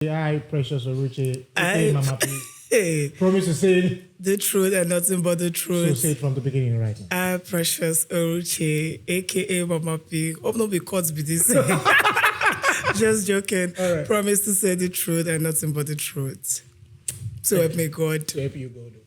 I, Precious Oruche, aka MamaPee. Hey, Promise to say the truth and nothing but the so truth. say it from the beginning right now. I, Precious Oruche, aka MamaPee. Hope not be caught with this. Just joking. All right. Promise to say the truth and nothing but the truth. So help me God. So help you go, though.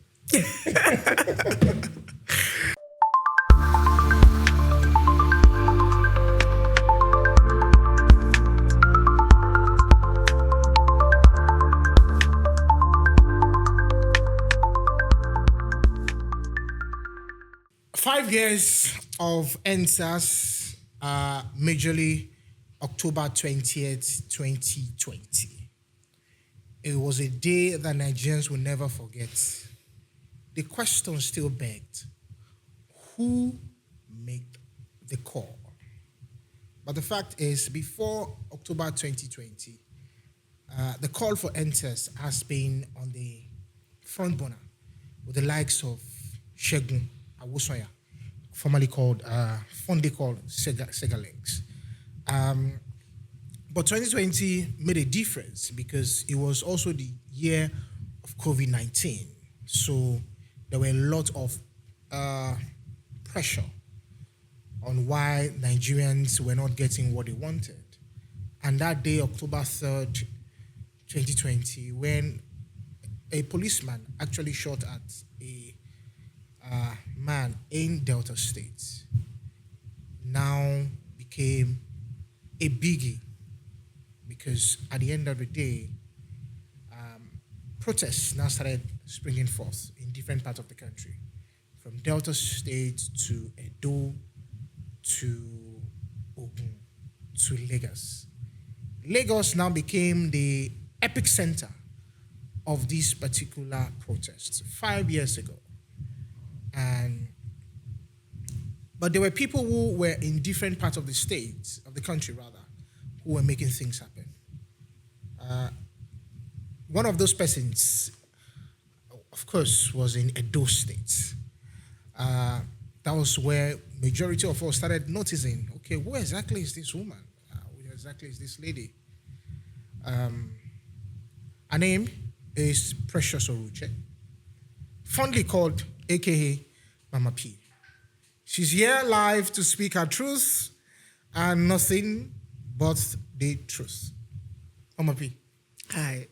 5 years of EndSARS, majorly October 20th, 2020. It was a day that Nigerians will never forget. The question still begged, who made the call? But the fact is, before October 2020, the call for EndSARS has been on the front burner with the likes of Segun Awosoya, formerly called, fondly called Sega Links. But 2020 made a difference because it was also the year of COVID-19. So there were a lot of pressure on why Nigerians were not getting what they wanted. And that day, October 3rd, 2020, when a policeman actually shot at a man in Delta State, now became a biggie because at the end of the day, protests now started springing forth in different parts of the country, from Delta State to Edo to Ogun to Lagos. Lagos now became the epicenter of these particular protests 5 years ago. But there were people who were in different parts of the state, of the country rather, who were making things happen. One of those persons, of course, was in Edo State. That was where majority of us started noticing, okay, who exactly is this woman? Who exactly is this lady? Her name is Precious Oruche, fondly called AKA MamaPee. She's here live to speak her truth and nothing but the truth. MamaPee. Hi.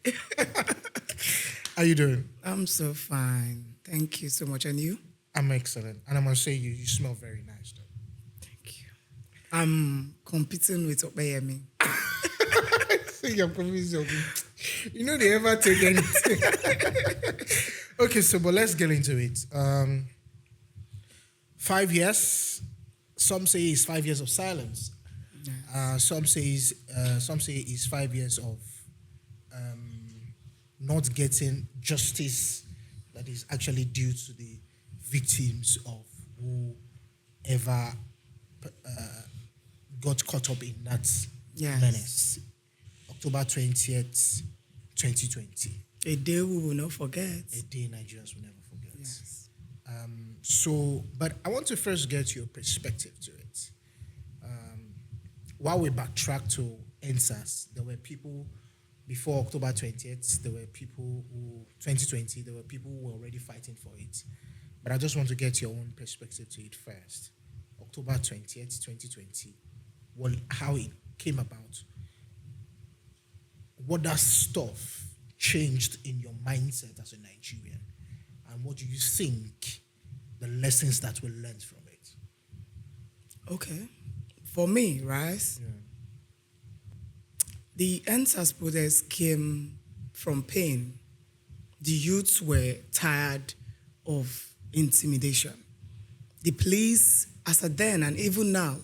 How you doing? I'm so fine. Thank you so much. And you? I'm excellent. And I'm going to say you smell very nice, though. Thank you. I'm competing with Opeyemi. See, I'm confused. You know they ever take anything. Okay, so but let's get into it. 5 years. Some say it's 5 years of silence. Yes. Some say it's 5 years of not getting justice that is actually due to the victims of whoever got caught up in that menace. October 20th, 2020. A day we will not forget. A day Nigerians will never forget. Yes. But I want to first get your perspective to it. While we backtrack to EndSARS, there were people before October 20th, there were people who, 2020, there were people who were already fighting for it. But I just want to get your own perspective to it first. October 20th, 2020, how it came about. What that stuff changed in your mindset as a Nigerian? And what do you think the lessons that we learned from it? Okay. For me, right? Yeah. The EndSARS protest came from pain. The youths were tired of intimidation. The police, as at then and even now,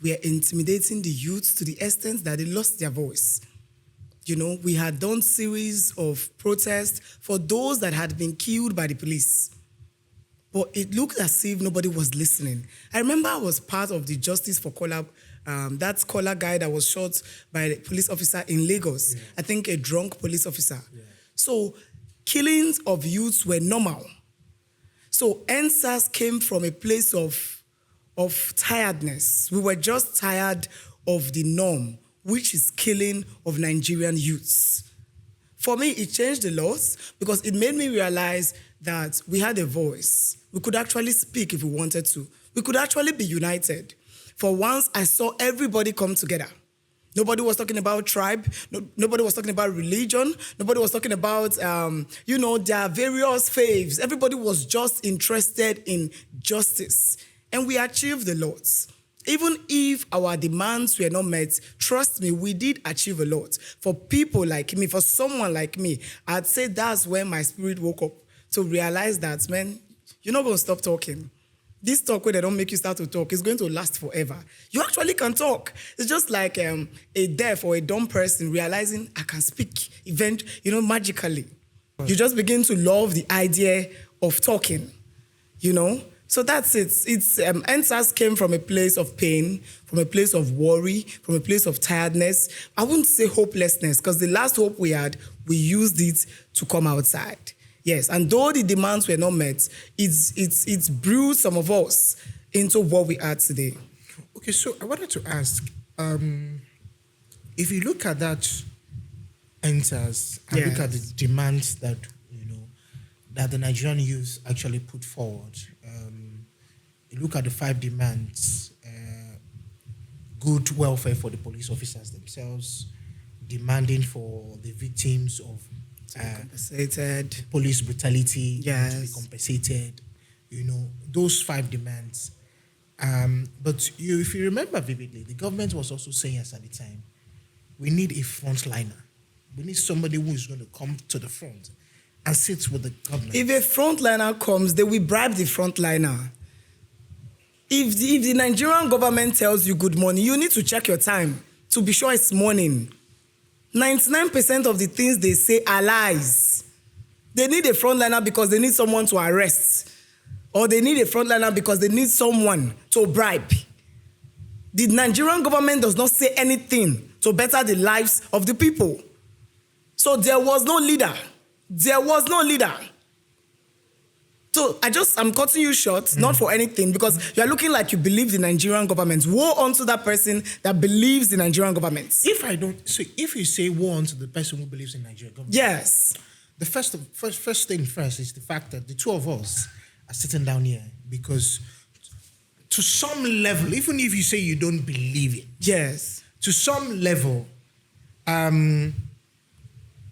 were intimidating the youths to the extent that they lost their voice. You know, we had done series of protests for those that had been killed by the police. But it looked as if nobody was listening. I remember I was part of the Justice for Collar, that scholar guy that was shot by a police officer in Lagos. Yeah. I think a drunk police officer. Yeah. So killings of youths were normal. So EndSARS came from a place of tiredness. We were just tired of the norm, which is killing of Nigerian youths. For me, it changed a lot because it made me realize that we had a voice. We could actually speak if we wanted to. We could actually be united. For once, I saw everybody come together. Nobody was talking about tribe. Nobody was talking about religion. Nobody was talking about, their various faiths. Everybody was just interested in justice. And we achieved a lot. Even if our demands were not met, trust me, we did achieve a lot. For people like me, for someone like me, I'd say that's when my spirit woke up to realize that, man, you're not going to stop talking. This talk where they don't make you start to talk is going to last forever. You actually can talk. It's just like a deaf or a dumb person realizing I can speak, magically. You just begin to love the idea of talking, So that's it. EndSARS came from a place of pain, from a place of worry, from a place of tiredness. I wouldn't say hopelessness, because the last hope we had, we used it to come outside. Yes, and though the demands were not met, it's brewed some of us into what we are today. Okay, so I wanted to ask, if you look at that EndSARS and look at the demands that that the Nigerian youth actually put forward, you look at the 5 demands: good welfare for the police officers themselves, demanding for the victims of compensated police brutality to be Yes. compensated, those 5 demands. But if you remember vividly, the government was also saying us at the time, we need a frontliner. We need somebody who is going to come to the front and sit with the government. If a frontliner comes, they will bribe the frontliner. If the Nigerian government tells you good morning, you need to check your time to be sure it's morning. 99% of the things they say are lies. They need a frontliner because they need someone to arrest. Or they need a frontliner because they need someone to bribe. The Nigerian government does not say anything to better the lives of the people. So there was no leader. There was no leader. So I'm cutting you short, not for anything, because you're looking like you believe the Nigerian government. Woe unto that person that believes the Nigerian government. If you say woe unto the person who believes in Nigerian government, Yes. the first thing first is the fact that the two of us are sitting down here because to some level, even if you say you don't believe it, Yes. to some level,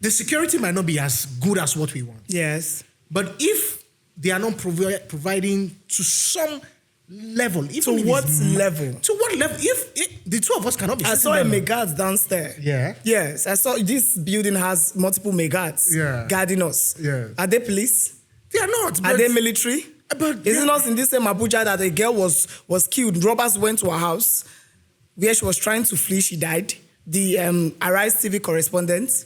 the security might not be as good as what we want. Yes. But if they are not providing to some level, even To if what it's level? To what level? If the two of us cannot be I sitting saw a down- Megads downstairs. Yeah. Yes, I saw this building has multiple Megads guarding us. Yeah. Are they police? They are not. Are they military? But Isn't it in this same Abuja that a girl was killed? Robbers went to her house where she was trying to flee. She died. The Arise TV correspondent.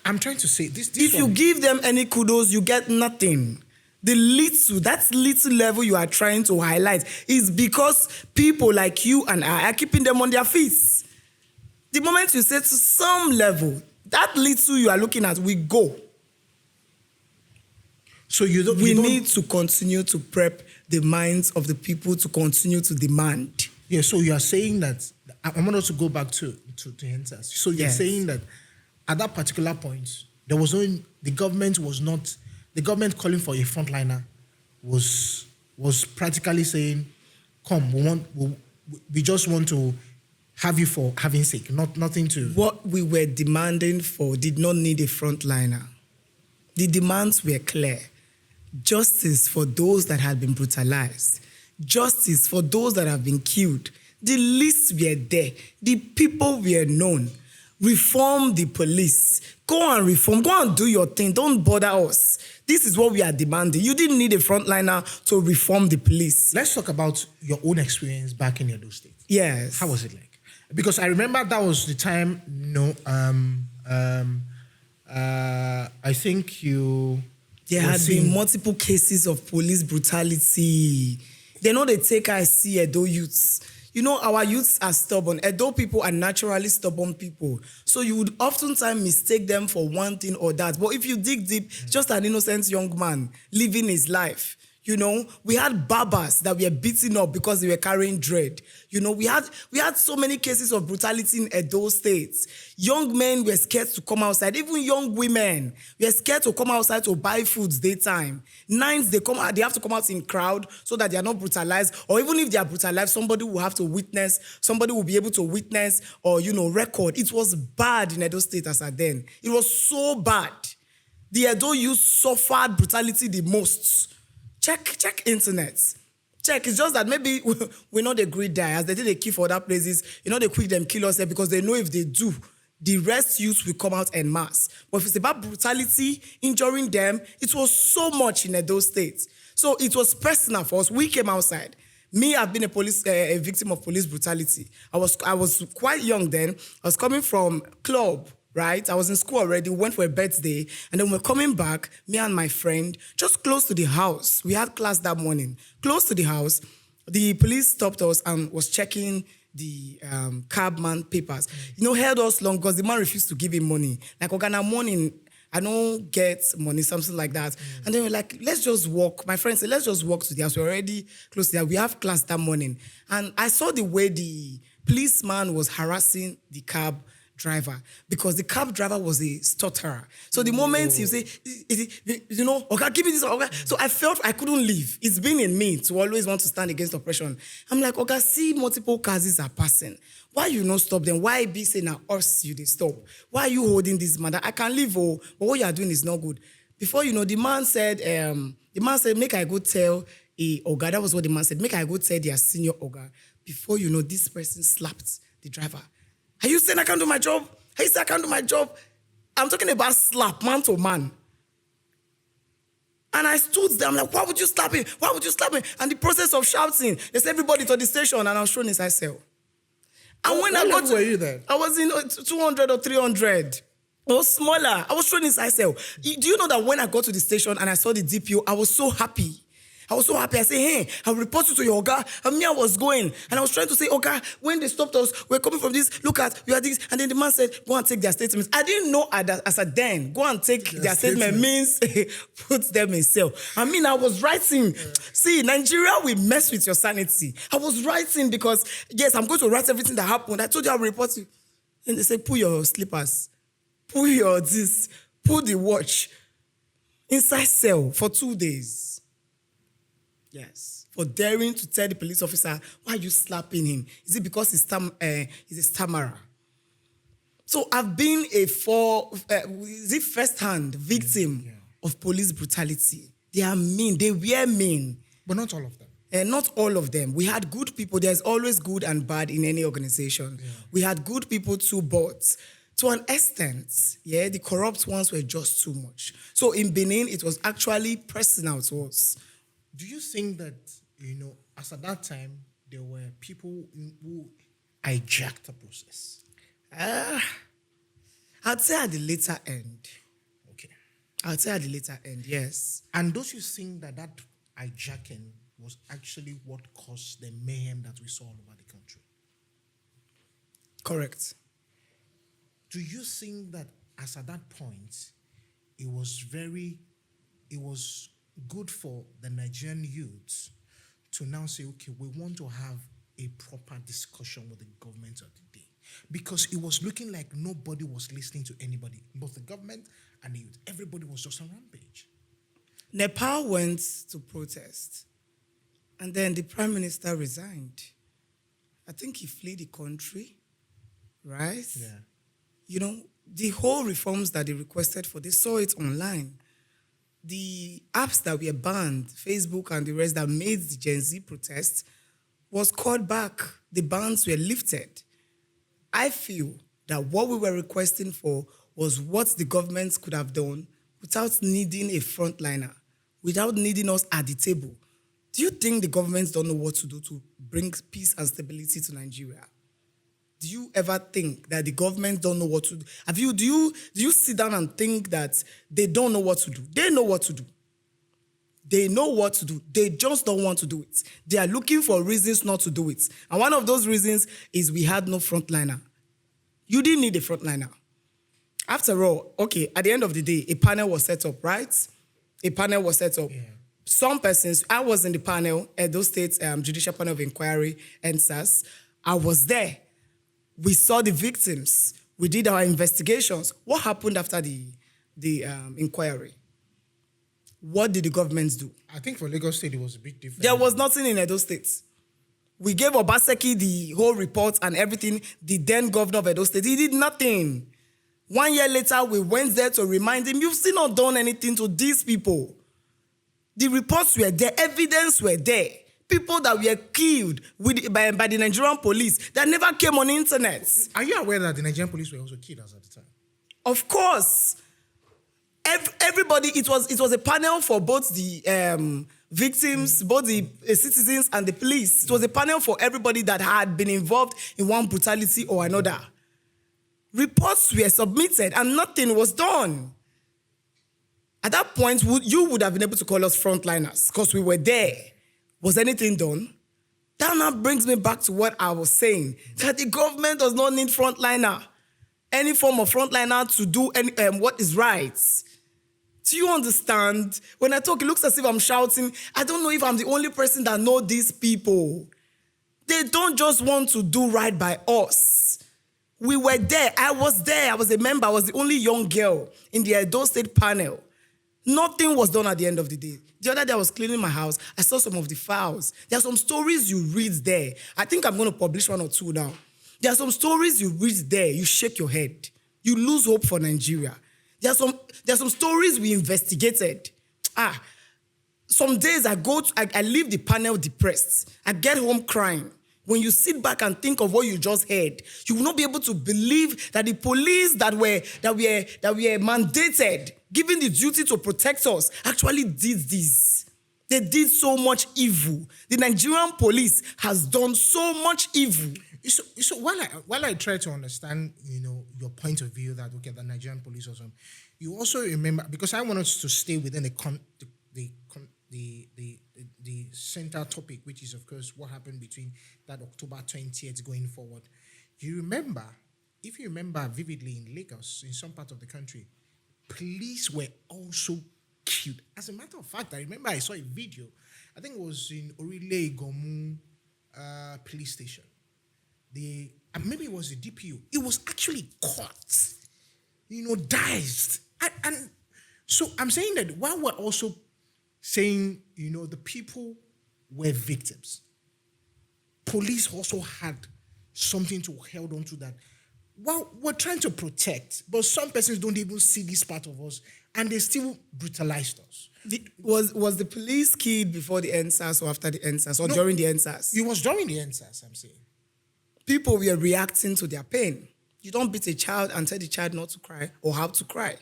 I'm trying to say this. If you give them any kudos, you get nothing. That little level you are trying to highlight is because people like you and I are keeping them on their feet. The moment you say to some level, that little you are looking at, we go. So We need to continue to prep the minds of the people to continue to demand. Yeah. So you are saying that I want us to go back to EndSARS. So you're Yes. saying that at that particular point, the government calling for a frontliner was practically saying, "Come, we just want to have you for having sake, nothing to." What we were demanding for did not need a frontliner. The demands were clear. Justice for those that had been brutalized. Justice for those that have been killed. The lists were there. The people were known. Reform the police. Go and reform. Go and do your thing. Don't bother us. This is what we are demanding. You didn't need a frontliner to reform the police. Let's talk about your own experience back in Edo State. Yes. How was it like? Because I remember that was the time. I think you. There were had seeing- been multiple cases of police brutality. They know they take I see Edo youths. Our youths are stubborn. Edo people are naturally stubborn people. So you would oftentimes mistake them for one thing or that. But if you dig deep, just an innocent young man living his life, You know, we had barbers that were beaten up because they were carrying dread. You know, we had so many cases of brutality in Edo State. Young men were scared to come outside. Even young women were scared to come outside to buy foods daytime. Nines, they have to come out in crowd so that they are not brutalized. Or even if they are brutalized, somebody will have to witness, somebody will be able to witness or, you know, record. It was bad in Edo State as at then. It was so bad. The Edo youth suffered brutality the most. Check internet. Check. It's just that maybe we know the great die. As they did a kill for other places, you know, they quick them kill us there because they know if they do, the rest youth will come out en masse. But if it's about brutality, injuring them, it was so much in Edo State. So it was personal for us. We came outside. Me, I've been a victim of police brutality. I was quite young then. I was coming from club. Right? I was in school already, we went for a birthday, and then we're coming back, me and my friend, just close to the house. We had class that morning. Close to the house, the police stopped us and was checking the cabman papers. You know, held us long because the man refused to give him money. Like, Ogana morning, I don't get money, something like that. And then we're like, let's just walk. My friend said, let's just walk to the house. We're already close to there. We have class that morning. And I saw the way the policeman was harassing the cab driver because the cab driver was a stutterer. So the moment he say, you know, okay, give me this, okay. So I felt I couldn't leave. It's been in me to always want to stand against oppression. I'm like, okay, see multiple cars are passing. Why you not stop them? Why be saying now us you they stop? Why are you holding this man? I can leave, but what you are doing is not good. Before you know, the man said, make I go tell a Oga. That was what the man said. Make I go tell their senior Oga. Before you know, this person slapped the driver. Are you saying I can't do my job? Are you saying I can't do my job? I'm talking about slap, man to man. And I stood there. I'm like, why would you slap him? Why would you slap him? And the process of shouting, they said everybody to the station, and I was thrown inside cell. And when I got to, were you then? I was in 200 or 300. I was smaller. I was thrown inside cell. Do you know that when I got to the station and I saw the DPO, I was so happy. I said, hey, I'll report you to your Oga. And me, I was going. And I was trying to say, Oga, when they stopped us, we're coming from this, look at, we are this. And then the man said, go and take their statements. I didn't know as a then, go and take their statement means put them in cell. I mean, I was writing. Yeah. See, Nigeria will mess with your sanity. I was writing because, yes, I'm going to write everything that happened. I told you I'll report you. And they said, pull your slippers, pull your this, pull the watch inside cell for 2 days. Yes, for daring to tell the police officer, why are you slapping him? Is it because he's a stammerer? So I've been first-hand victim of police brutality. They are mean. They were mean. But not all of them. Not all of them. We had good people. There's always good and bad in any organization. Yeah. We had good people too, but to an extent, the corrupt ones were just too much. So in Benin, it was actually personal to us. Do you think that, as at that time, there were people who hijacked the process? I'd say at the later end. Okay. I'd say at the later end, yes. And don't you think that hijacking was actually what caused the mayhem that we saw all over the country? Correct. Do you think that as at that point, it was good for the Nigerian youths to now say, okay, we want to have a proper discussion with the government of the day? Because it was looking like nobody was listening to anybody, both the government and the youth. Everybody was just on rampage. Nepal went to protest, and then the prime minister resigned. I think he fled the country, right? Yeah. The whole reforms that they requested for, they saw it online. The apps that were banned, Facebook and the rest that made the Gen Z protest, was called back. The bans were lifted. I feel that what we were requesting for was what the government could have done without needing a frontliner, without needing us at the table. Do you think the governments don't know what to do to bring peace and stability to Nigeria? Do you ever think that the government don't know what to do? Do you sit down and think that they don't know what to do? They know what to do. They know what to do. They just don't want to do it. They are looking for reasons not to do it. And one of those reasons is we had no frontliner. You didn't need a frontliner. After all, okay, at the end of the day, a panel was set up, right? A panel was set up. Yeah. some persons, I was in the panel, Edo State Judicial Panel of Inquiry, EndSARS. I was there. We saw the victims. We did our investigations. What happened after the inquiry? What did the government do? I think for Lagos State, it was a bit different. There was nothing in Edo State. We gave Obaseki the whole report and everything, the then governor of Edo State. He did nothing. 1 year later, we went there to remind him, you've still not done anything to these people. The reports were there, evidence were there. People that were killed by the Nigerian police that never came on the internet. Are you aware that the Nigerian police were also killed at the time? Of course. Everybody, it was a panel for both the victims, both the citizens and the police. It was a panel for everybody that had been involved in one brutality or another. Reports were submitted and nothing was done. At that point, you would have been able to call us frontliners because we were there. Was anything done? That now brings me back to what I was saying, that the government does not need frontliner, any form of frontliner to do what is right. Do you understand? When I talk, it looks as if I'm shouting. I don't know if I'm the only person that knows these people. They don't just want to do right by us. We were there. I was there. I was a member. I was the only young girl in the Edo State panel. Nothing was done at the end of the day. The other day I was cleaning my house. I saw some of the files. There are some stories you read there. I think I'm going to publish 1 or 2 now. There are some stories you read there. You shake your head. You lose hope for Nigeria. There are some stories we investigated. Some days I leave the panel depressed. I get home crying. When you sit back and think of what you just heard, you will not be able to believe that the police that were mandated, given the duty to protect us, actually did this. They did so much evil. The Nigerian police has done so much evil. So while I try to understand, your point of view that the Nigerian police or something, you also remember, because I want us to stay within the center topic, which is of course what happened between that October 20th going forward. If you remember vividly, in Lagos, in some part of the country, police were also killed. As a matter of fact, I remember I saw a video. I think it was in Orile Gomu police station. Maybe it was the DPO. It was actually caught, diced. And so I'm saying that while we're also saying, the people were victims, police also had something to hold on to that. Well, we're trying to protect, but some persons don't even see this part of us, and they still brutalized us. Was the police killed before the EndSARS or after the EndSARS or during the EndSARS? It was during the EndSARS, I'm saying. People were reacting to their pain. You don't beat a child and tell the child not to cry or how to cry.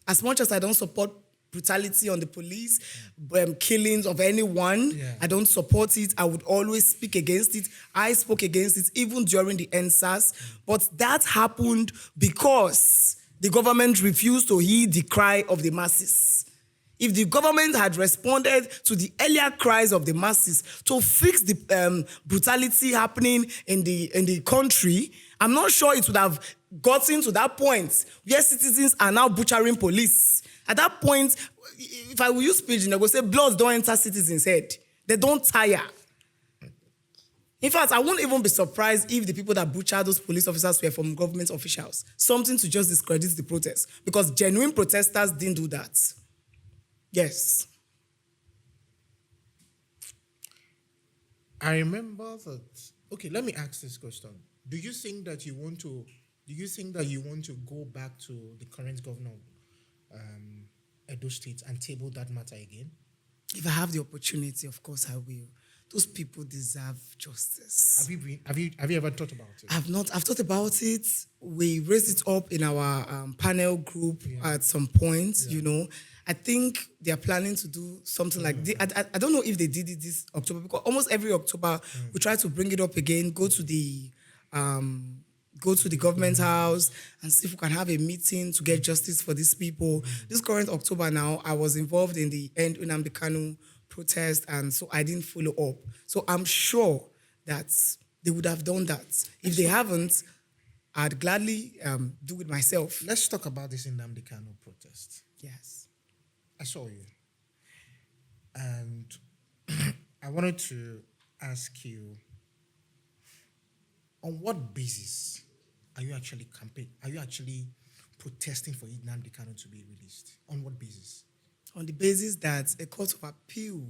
As much as I don't support brutality on the police, killings of anyone, I don't support it. I would always speak against it. I spoke against it even during the EndSARS. But that happened because the government refused to heed the cry of the masses. If the government had responded to the earlier cries of the masses to fix the brutality happening in the country, I'm not sure it would have gotten to that point where citizens are now butchering police. At that point, if I will use pidgin, I will say blood don't enter citizens' head. They don't tire. In fact, I won't even be surprised if the people that butcher those police officers were from government officials. Something to just discredit the protest. Because genuine protesters didn't do that. Yes. I remember that. Okay, let me ask this question. Do you think that you want to go back to the current governor of Edo State and table that matter again? If I have the opportunity, of course I will. Those people deserve justice. Have you ever thought about it? I've not. I've thought about it. We raised it up in our panel group at some point, I think they are planning to do something like this. I don't know if they did it this October, because almost every October we try to bring it up again, go to the government house and see if we can have a meeting to get justice for these people. This current October now, I was involved in the End Nnamdi Kanu protest, and so I didn't follow up. So I'm sure that they would have done that. If they haven't, I'd gladly do it myself. Let's talk about this Nnamdi Kanu protest. Yes. I saw you. And I wanted to ask you, on what basis are you actually Are you actually protesting for Nnamdi Kanu to be released? On what basis? On the basis that a court of appeal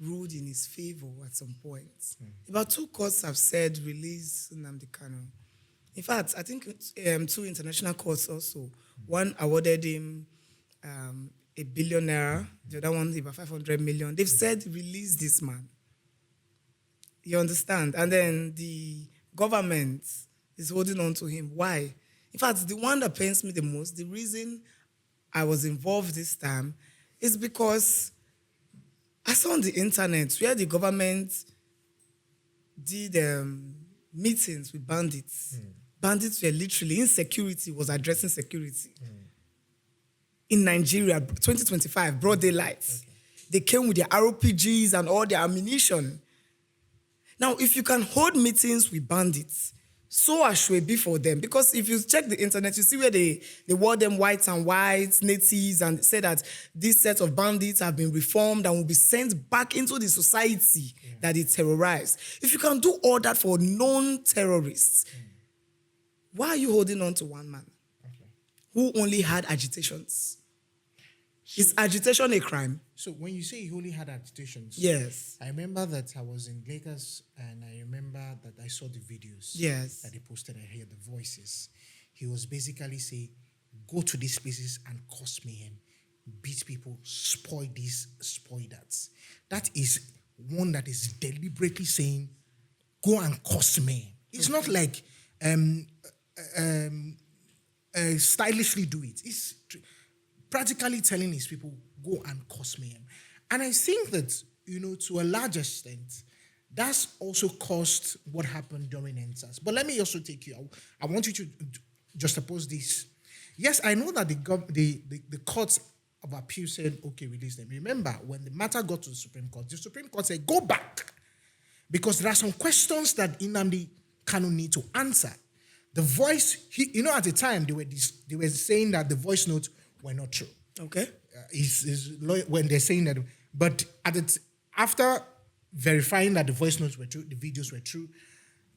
ruled in his favor at some point. About 2 courts have said release Nnamdi Kanu. In fact, I think 2 international courts also. One awarded him $1 billion, the other one about 500 million. They've said release this man. You understand? And then the government is holding on to him. Why? In fact, the one that pains me the most, the reason I was involved this time is because I saw on the internet where the government did meetings with bandits. Bandits were literally, insecurity was addressing security. In Nigeria, 2025, broad daylight. Okay. They came with their RPGs and all their ammunition. Now, if you can hold meetings with bandits, so should be for them. Because if you check the internet, you see where they wore them whites and whites, natives, and say that this set of bandits have been reformed and will be sent back into the society that they terrorized. If you can do all that for known terrorists, why are you holding on to one man who only had agitations? Is agitation a crime? So when you say he only had agitations, yes. I remember that I was in Lagos and I remember that I saw the videos that they posted. I heard the voices. He was basically saying, go to these places and cause mayhem, beat people, spoil this, spoil that. That is one that is deliberately saying, go and cause mayhem. It's not like stylishly do it. It's practically telling his people, go and cause mayhem. And I think that, to a large extent, that's also caused what happened during EndSARS. But let me also take you, I want you to just oppose this. Yes, I know that the courts of appeal said, okay, release them. Remember, when the matter got to the Supreme Court said, go back. Because there are some questions that Nnamdi Kanu need to answer. The voice, at the time, they were saying that the voice notes were not true. Okay. When they're saying that, but after verifying that the voice notes were true, the videos were true,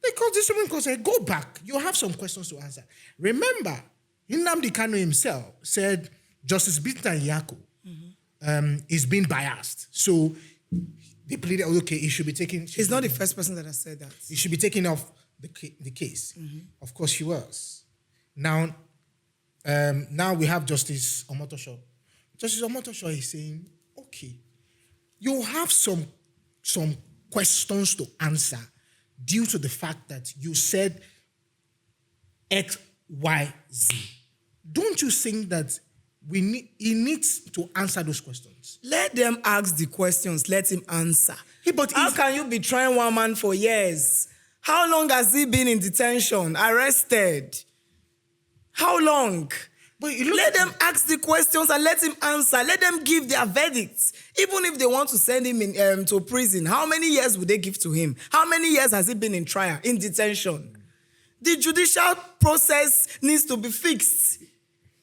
the Supreme Court said, go back. You have some questions to answer. Remember, Nnamdi Kanu himself said Justice Binta Nyako is being biased. So they pleaded, okay, he should be taken. He's not the first person that has said that. He should be taken off the case. Of course he was. Now we have Justice Omotosho. Justice Omotosho is saying, okay, you have some questions to answer due to the fact that you said X, Y, Z. Don't you think that he needs to answer those questions? Let them ask the questions. Let him answer. But how can you be trying one man for years? How long has he been in detention, arrested? How long? But let them ask the questions and let him answer. Let them give their verdicts. Even if they want to send him to prison, how many years would they give to him? How many years has he been in trial, in detention? The judicial process needs to be fixed.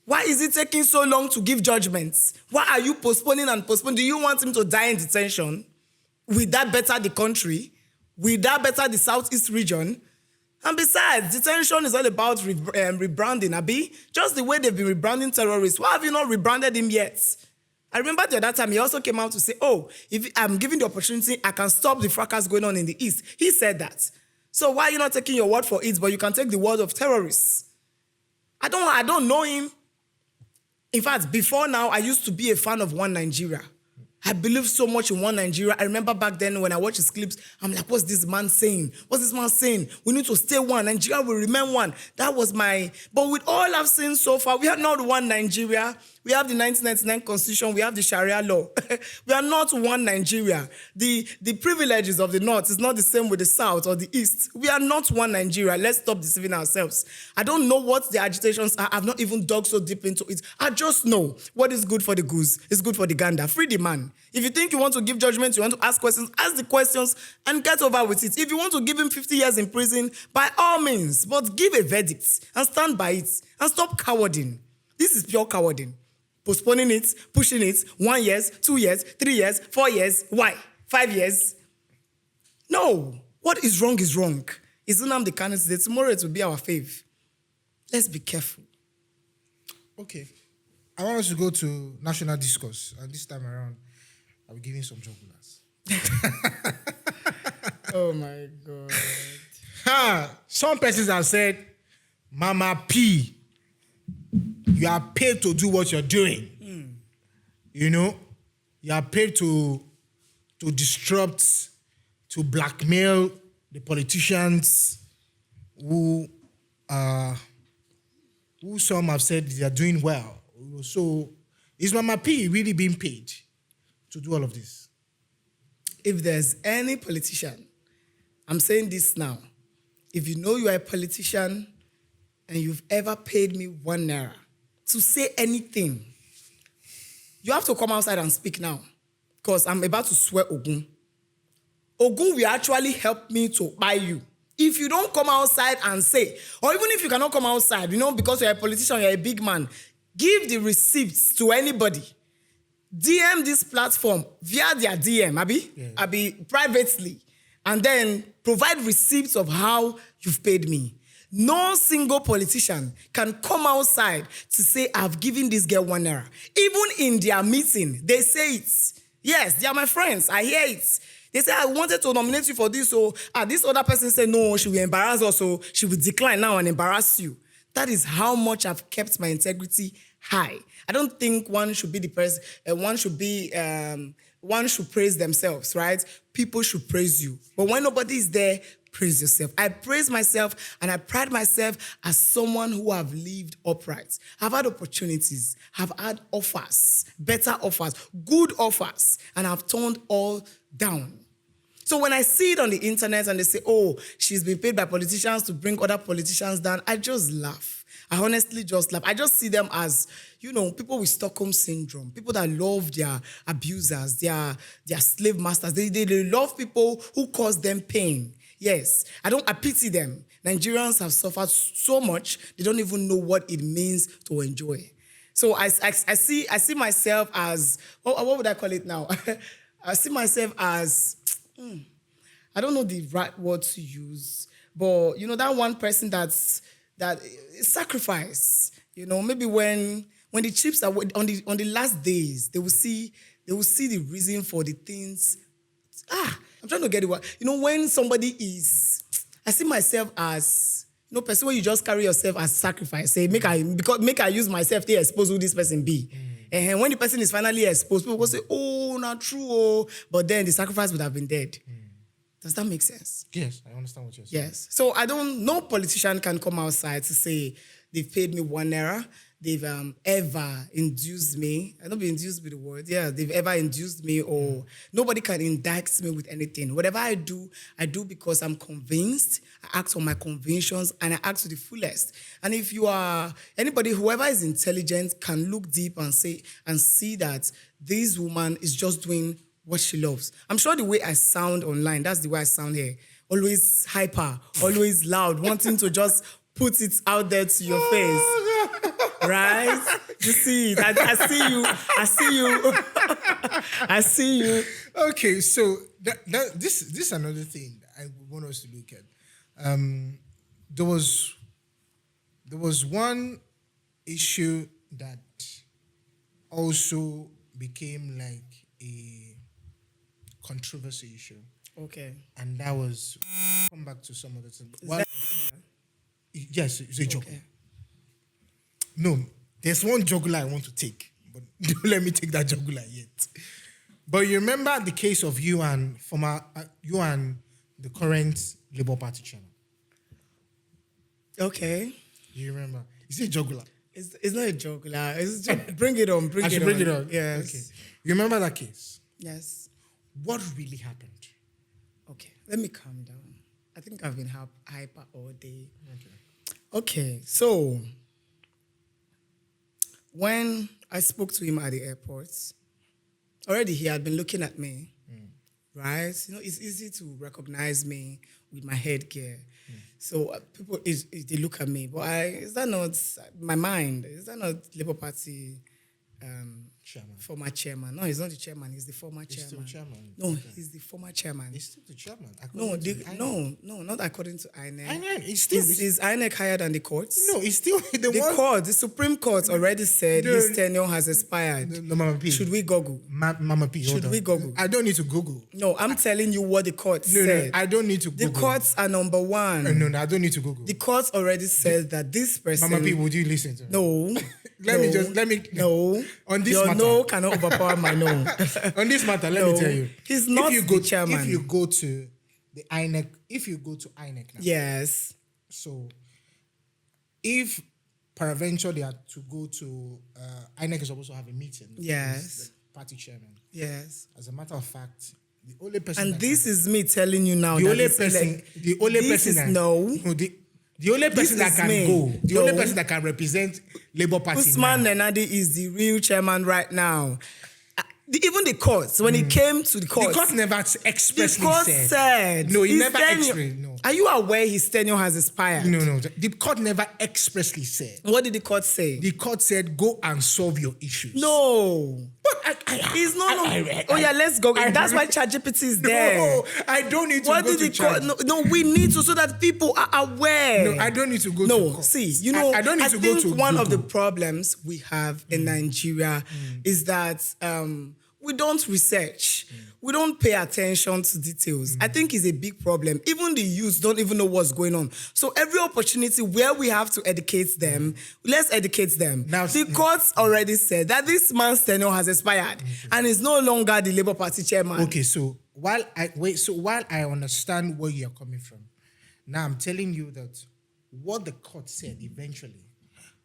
Why is it taking so long to give judgments? Why are you postponing and postponing? Do you want him to die in detention? Will that better the country? Will that better the Southeast region? And besides, detention is all about rebranding, Abi. Just the way they've been rebranding terrorists. Why have you not rebranded him yet? I remember the other time he also came out to say, if I'm given the opportunity, I can stop the fracas going on in the East. He said that. So why are you not taking your word for it, but you can take the word of terrorists? I don't know him. In fact, before now, I used to be a fan of One Nigeria. I believe so much in One Nigeria. I remember back then when I watched his clips, I'm like, what's this man saying? What's this man saying? We need to stay one. Nigeria will remain one. That was but with all I've seen so far, we are not one Nigeria. We have the 1999 Constitution. We have the Sharia law. We are not one Nigeria. The privileges of the North is not the same with the South or the East. We are not one Nigeria. Let's stop deceiving ourselves. I don't know what the agitations are. I've not even dug so deep into it. I just know what is good for the goose is good for the gander. Free the man. If you think you want to give judgment, you want to ask questions, ask the questions and get over with it. If you want to give him 50 years in prison, by all means, but give a verdict and stand by it and stop cowarding. This is pure cowarding. postponing it, pushing it, 1 year, 2 years, 3 years, 4 years. Why? 5 years? No. What is wrong is wrong. It's Nnamdi Kanu's day. Tomorrow it will be our fave. Let's be careful. Okay. I want us to go to national discourse. And this time around, I'll be giving some jugglers. Oh my God. Some persons have said, MamaPee, you are paid to do what you're doing. You know, you are paid to disrupt, to blackmail the politicians who some have said they are doing well. So is MamaPee really being paid to do all of this? If there's any politician, I'm saying this now, if you know you are a politician and you've ever paid me 1 naira to say anything, you have to come outside and speak now, because I'm about to swear Ogun. Ogun will actually help me to buy you. If you don't come outside and say, or even if you cannot come outside, because you're a politician, you're a big man, give the receipts to anybody. DM this platform via their DM, Abi, privately, and then provide receipts of how you've paid me. No single politician can come outside to say, I've given this girl 1 naira. Even in their meeting, they say it. Yes, they are my friends. I hear it. They say, I wanted to nominate you for this, so this other person said, no, she will embarrass us, so she will decline now and embarrass you. That is how much I've kept my integrity high. I don't think one should be the person, one should praise themselves, right? People should praise you. But when nobody is there, praise yourself. I praise myself and I pride myself as someone who have lived upright. I've had opportunities, have had offers, better offers, good offers, and I've turned all down. So when I see it on the internet and they say, oh, she's been paid by politicians to bring other politicians down, I just laugh. I honestly just laugh. I just see them as, people with Stockholm syndrome, people that love their abusers, their slave masters. They love people who cause them pain. Yes, I pity them. Nigerians have suffered so much, they don't even know what it means to enjoy. So I see myself as, what would I call it now? I see myself as, I don't know the right word to use, but that one person that is sacrifice. Maybe when the chips are on the last days, they will see the reason for the things. I'm trying to get it right. When somebody is, I see myself as person when you just carry yourself as sacrifice. Say make I use myself to expose who this person be. And when the person is finally exposed, people will say, oh, not true. Oh. But then the sacrifice would have been dead. Does that make sense? Yes, I understand what you're saying. Yes. So no politician can come outside to say they've paid me 1 naira. They've ever induced me. I don't be induced with the word. Yeah, they've ever induced me, or nobody can indict me with anything. Whatever I do because I'm convinced. I act on my convictions and I act to the fullest. And if you are whoever is intelligent can look deep and see that this woman is just doing what she loves. I'm sure the way I sound online, that's the way I sound here. Always hyper, always loud, wanting to just put it out there to your face. Right? You see it. I see you. I see you. I see you. Okay, so this is another thing I want us to look at. There was one issue that also became like a controversy issue. Okay. And that was, come back to some of the things. Yes, it's a joke. Okay. No, there's one jugular I want to take, but don't let me take that jugular yet. But you remember the case of you and the current Labour Party chairman? Okay. You remember? Is it a jugular? It's not a jugular. It's just, bring it on. Bring it on. Yes. Okay. You remember that case? Yes. What really happened? Okay, let me calm down. I think I've been hyper all day. Okay, so when I spoke to him at the airport, already he had been looking at me, right? It's easy to recognize me with my headgear. So people, they look at me, but is that not my mind? Is that not Labour Party Chairman. former chairman. No, he's not the chairman. He's the former He's chairman. still chairman. No, Okay. he's the former chairman. He's still the chairman. No, according to the INEC. no, not according to INEC. INEC, he's still. Is INEC higher than the courts? No, he's still the one. The Supreme Court already said his tenure has expired. No, MamaPee. Should we Google? MamaPee. Should we Google? I don't need to Google. No, I'm telling you what the court No, said. I don't need to The Google. courts are number one. No, I don't need to Google. The court already said that this person. MamaPee, would you listen to me? No. Let me. No. On this Your matter. no cannot overpower my no. On this matter, let me tell you. He's not the chairman. If you go to the INEC, now. Yes. So, if peradventure they are to go to INEC is supposed to have a meeting. Yes. The party chairman. Yes. As a matter of fact, the only person. And that this can, is me telling you now. the that only it's person. like, The only this person. is That, no. The only person that is can me. go. The No. only person that can represent Labour Party. Usman now. Nenadi is the real chairman right now. Even the courts, when it came to the courts, The court never expressly the court said. said. No, he his never tenure- expressed. No. Are you aware his tenure has expired? No. The court never expressly said. What did the court say? The court said, go and solve your issues. No. But He's not. Oh yeah, let's go. That's why ChatGPT is there. No, I don't need to What go did to the court? church. No, we need to so that people are aware. No, I don't need to go to No, court. see, you know, I don't need to go think to one of the Google. problems we have in Nigeria is that we don't research. We don't pay attention to details. I think it's a big problem. Even the youth don't even know what's going on. So every opportunity where we have to educate them, let's educate them. Now, The courts already said that this man's tenure has expired and is no longer the Labour Party chairman. Okay, so while I understand where you're coming from, now I'm telling you that what the court said eventually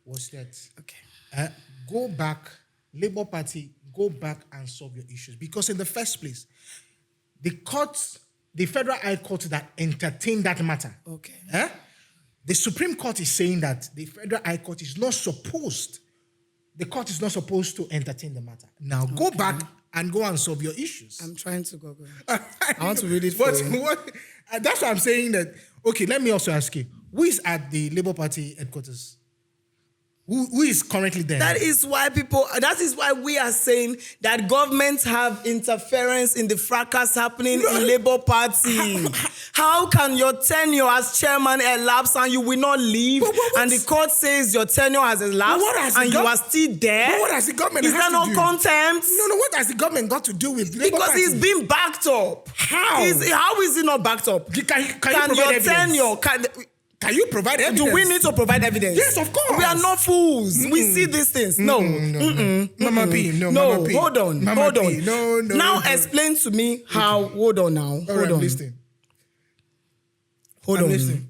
was that Okay. go back, Labour Party, go back and solve your issues. Because in the first place, the Federal High Court that entertained that matter, Okay. the Supreme Court is saying that the Federal High Court is not supposed, the court is not supposed to entertain the matter. Now go back and go and solve your issues. I'm trying to Google. I want to read it for you. That's why I'm saying that, okay, let me also ask you, who is at the Labour Party headquarters? Who is currently there? That is why we are saying that governments have interference in the fracas happening in Labour Party. How can your tenure as chairman elapse and you will not leave? And the court says your tenure has elapsed and you are still there? But what has the government Is that has to not do? contempt? No, what has the government got to do with Labour Because Party? he's been backed up. How? How is he not backed up? Can you Can provide your evidence? tenure... Can you provide evidence? Do we need to provide evidence? Yes, of course. We are not fools. We see these things. No. MamaPee, no, No, MamaPee. hold on. MamaPee, no. Now explain to me how. Hold on now. All Hold right, on. I'm listening. Hold I'm on. listening.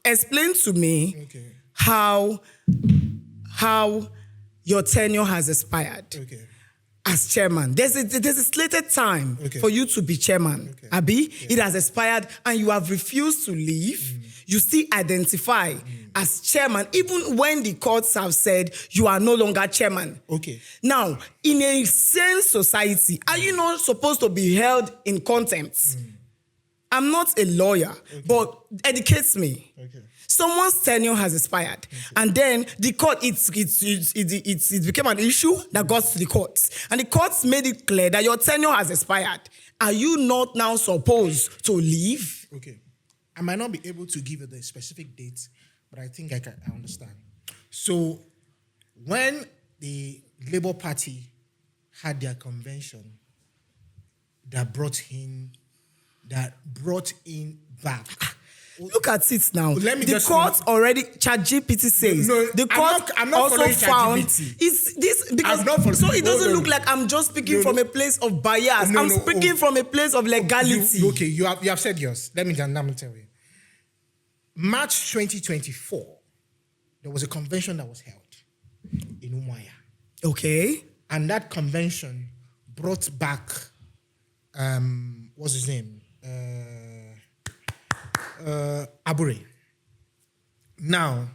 Explain to me Okay. how your tenure has expired Okay. as chairman. There's a slated time for you to be chairman. Okay. Abi, it has expired and you have refused to leave. You still identify as chairman, even when the courts have said you are no longer chairman. Okay. Now, in a sane society, are you not supposed to be held in contempt? I'm not a lawyer, but educates me. Okay. Someone's tenure has expired, and then the court it became an issue that got to the courts, and the courts made it clear that your tenure has expired. Are you not now supposed to leave? Okay. I might not be able to give you the specific dates, but I think I understand. So, when the Labour Party had their convention that brought in back. Look at it now. Let me the just- court already, ChatGPT says, No, the court I'm not also following found ChatGPT. it's this because I'm not following- so it doesn't Hold on. look like I'm just speaking No, from no. a place of bias. No, I'm no, speaking from a place of legality. You have said yours. Let me tell you. March 2024, there was a convention that was held in Umuahia. Okay. And that convention brought back, what's his name? Abure. Now,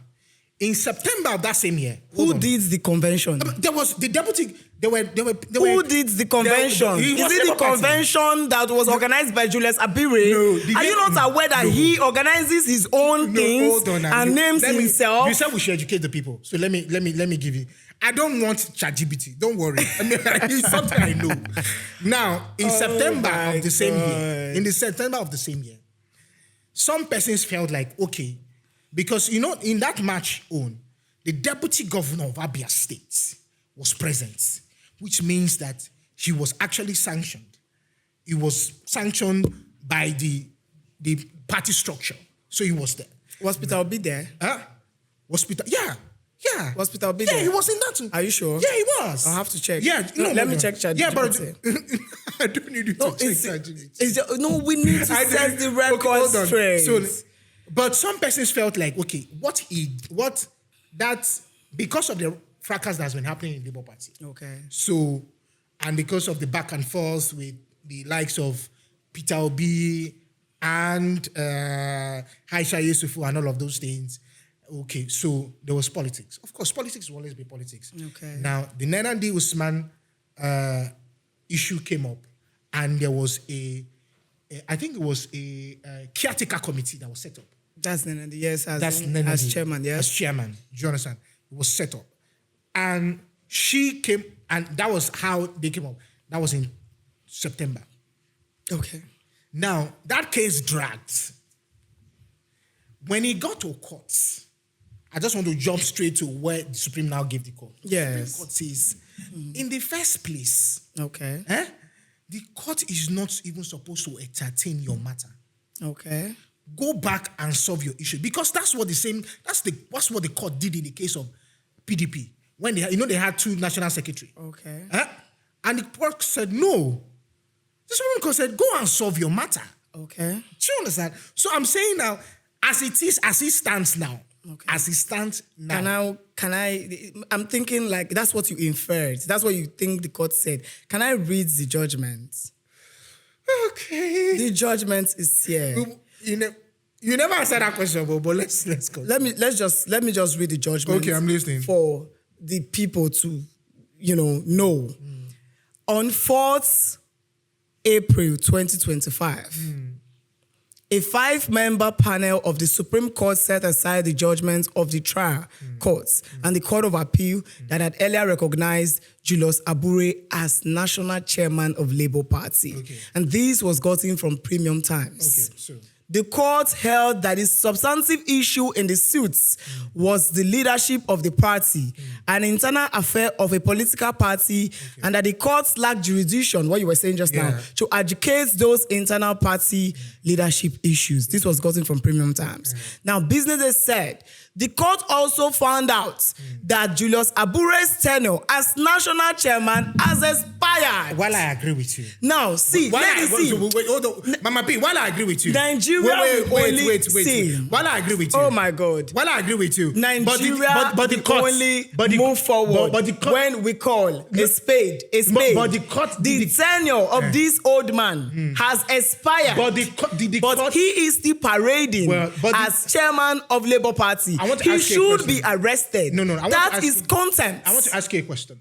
in September of that same year, Who did the convention? there was the deputy. Who did the convention? It Is was it the Labour Party. convention that was organized by Julius Abire? No, Are you not aware that he organizes his own things hold on now. and names Let me- himself? You said we should educate the people. So let me give you. I don't want ChatGPT. Don't worry. I mean, it's something I know. Now, in September of the same year, some persons felt like, okay, because, in that March the deputy governor of Abia State was present, which means that he was actually sanctioned. He was sanctioned by the party structure. So he was there. Was Peter Obi there? Was Peter? Yeah. Was Peter Obi there? Yeah, he was in that too. Are you sure? Yeah, he was. I'll have to check. Yeah, let me check ChatGPT. Yeah, but I don't need you to check ChatGPT. No, we need to set the record straight. So, but some persons felt like, okay, because of the fracas that's been happening in the Labour Party. Okay. So, and because of the back and forth with the likes of Peter Obi and Aisha Yesufu and all of those things. Okay, so there was politics. Of course, politics will always be politics. Okay. Now, the Nenandi Usman issue came up, and there was I think it was a caretaker committee that was set up. That's Nenandi, yes, as chairman, yes. As chairman, do you understand? It was set up. And she came, and that was how they came up. That was in September. Okay. Now, that case dragged. When he got to court, I just want to jump straight to where the Supreme now gave the court. Yes. The Supreme Court says, in the first place, okay, the court is not even supposed to entertain your matter. Okay. Go back and solve your issue. Because that's what that's what the court did in the case of PDP. When they had two national secretaries. Okay. And the court said, no. The Supreme Court said, go and solve your matter. Okay. Do you understand? So I'm saying now, as it stands now, I'm thinking like that's what you inferred. That's what you think the court said. Can I read the judgment? Okay. The judgment is here. You never answered that question, but let's go. Let me just read the judgment. Okay, I'm listening. For the people to, know. On 4th April 2025, a 5-member panel of the Supreme Court set aside the judgment of the trial courts and the Court of Appeal that had earlier recognized Julius Abure as national chairman of Labour Party. Okay. And this was gotten from Premium Times. Okay, so The court held that the substantive issue in the suits was the leadership of the party, an internal affair of a political party, and that the courts lacked jurisdiction, what you were saying just now, to adjudicate those internal party leadership issues. This was gotten from Premium Times. Now, businesses said, the court also found out that Julius Abure's tenure as national chairman has expired. While I agree with you. Now, see, Wait, hold on. MamaPee, while I agree with you. Nigeria wait. While I agree with you. Oh my God. While I agree with you. Nigeria but the court, only move forward when we call a spade a spade. But the court, the tenure of this old man has expired. But he is still parading as chairman of Labour Party. He should be arrested. No. That is contempt. I want to ask you a question.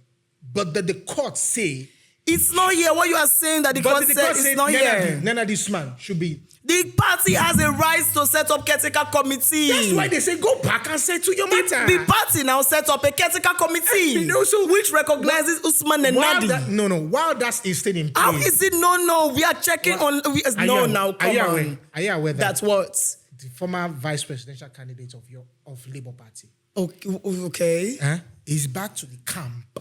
But the court say it's not here. What you are saying that the court said is not here. None of this man should be. The party has a right to set up caretaker committee. That's why they say go back and settle your matter. The party now set up a caretaker committee, which recognizes Usman and Nadi. While that is still in place. How is it? No. We are checking on. Come on. Are you aware that that's what the former vice presidential candidate of Labour Party? Okay. Is back to the camp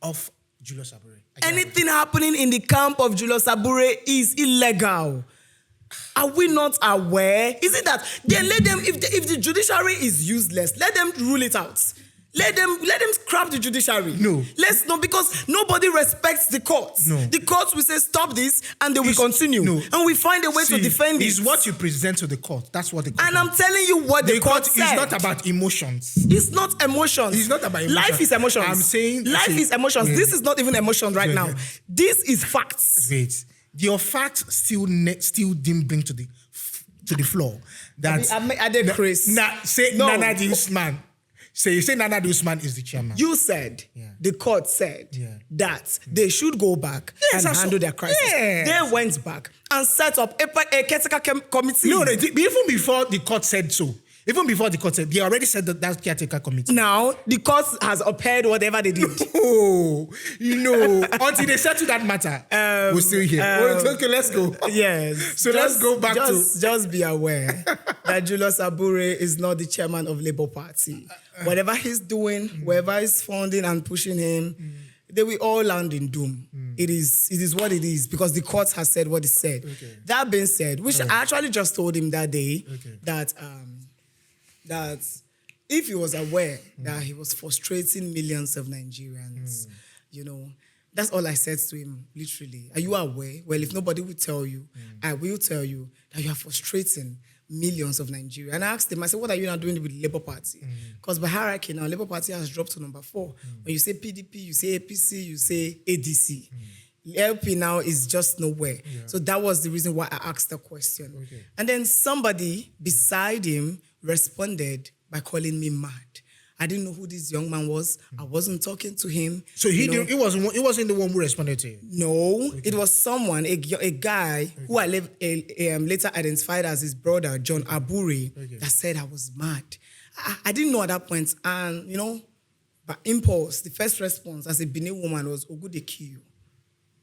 of Julius Abure. Anything happening in the camp of Julius Abure is illegal. Are we not aware? Is it that they let them, if the judiciary is useless, let them rule it out. Let them scrap the judiciary. No. Let's not, because nobody respects the courts. No. The courts will say stop this and they will continue. No. And we find a way to defend it. It's what you present to the court. That's what the court And I'm telling you what the court said. It's not about emotions. It's not emotions. It's not about emotions. Life is emotions. I'm saying life is emotions. Yeah. This is not even emotion right now. This is facts. Wait. Your facts still didn't bring to the floor. That I did Chris. Nana Usman. You say Nana Usman is the chairman. You said, the court said that they should go back and handle their crisis. Yes. They went back and set up a caretaker committee. No, even before the court said so. Even before the court, they already said that caretaker committee. Now, the court has upheld whatever they did. Oh, until they settle that matter, we're still here. Okay, let's go. Yes. So let's go back to... Just be aware that Julius Abure is not the chairman of Labour Party. Whatever he's doing, wherever he's funding and pushing him, they will all land in doom. It is what it is because the court has said what it said. Okay. That being said, which I actually just told him that day that if he was aware that he was frustrating millions of Nigerians, that's all I said to him, literally. Are you aware? Well, if nobody will tell you, I will tell you that you are frustrating millions of Nigerians. And I asked him, I said, what are you now doing with the Labour Party? Because by hierarchy now, Labour Party has dropped to number 4. When you say PDP, you say APC, you say ADC. LP now is just nowhere. Yeah. So that was the reason why I asked the question. Okay. And then somebody beside him responded by calling me mad. I didn't know who this young man was. I wasn't talking to him. So he wasn't the one who responded to you? No, it was someone, a guy who I later identified as his brother, John Abure, that said I was mad. I didn't know at that point. And, by impulse, the first response as a Benin woman was, Ogu, they kill you.